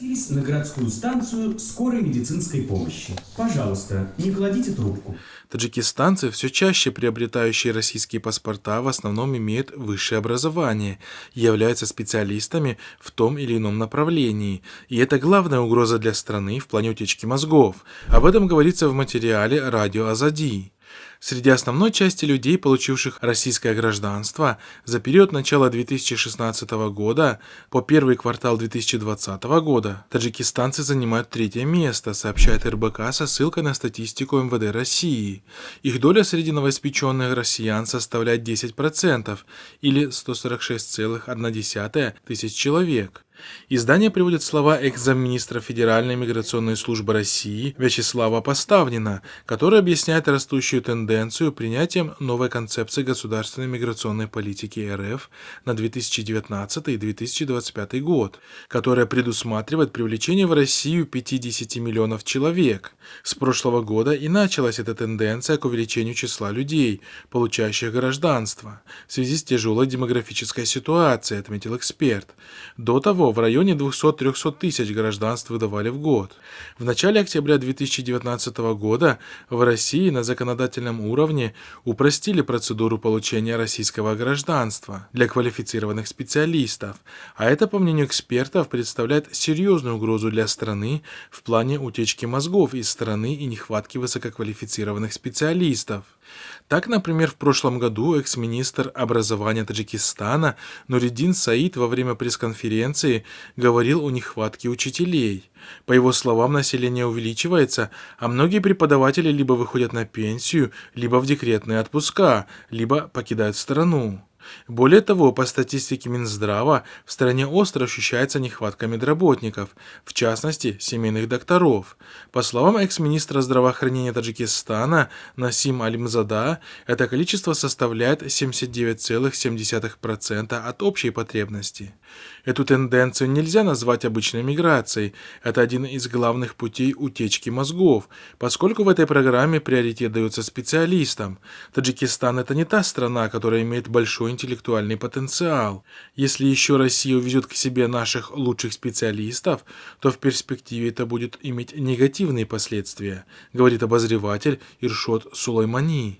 обратились на городскую станцию скорой медицинской помощи. Пожалуйста, не кладите трубку. Таджикистанцы, все чаще приобретающие российские паспорта, в основном имеют высшее образование и являются специалистами в том или ином направлении. И это главная угроза для страны в плане утечки мозгов. Об этом говорится в материале «Радио Азади». Среди основной части людей, получивших российское гражданство, за период начала 2016 года по первый квартал 2020 года таджикистанцы занимают третье место, сообщает РБК со ссылкой на статистику МВД России. Их доля среди новоиспеченных россиян составляет 10% или 146,1 тысяч человек. Издание приводит слова экс-замминистра Федеральной миграционной службы России Вячеслава Поставнина, который объясняет растущую тенденцию принятием новой концепции государственной миграционной политики РФ на 2019-2025 год, которая предусматривает привлечение в Россию 50 миллионов человек. С прошлого года и началась эта тенденция к увеличению числа людей, получающих гражданство, в связи с тяжелой демографической ситуацией, отметил эксперт. До того в районе 200-300 тысяч гражданств выдавали в год. В начале октября 2019 года в России на законодательном уровне упростили процедуру получения российского гражданства для квалифицированных специалистов, а это, по мнению экспертов, представляет серьезную угрозу для страны в плане утечки мозгов из страны и нехватки высококвалифицированных специалистов. Так, например, в прошлом году экс-министр образования Таджикистана Нуриддин Саид во время пресс-конференции говорил о нехватке учителей. По его словам, население увеличивается, а многие преподаватели либо выходят на пенсию, либо в декретные отпуска, либо покидают страну. Более того, по статистике Минздрава, в стране остро ощущается нехватка медработников, в частности, семейных докторов. По словам экс-министра здравоохранения Таджикистана Насим Алимзада, это количество составляет 79,7% от общей потребности. Эту тенденцию нельзя назвать обычной миграцией, это один из главных путей утечки мозгов, поскольку в этой программе приоритет дается специалистам. Таджикистан – это не та страна, которая имеет большой интеллектуальный потенциал. Если еще Россия увезет к себе наших лучших специалистов, то в перспективе это будет иметь негативные последствия, говорит обозреватель Иршод Сулеймани.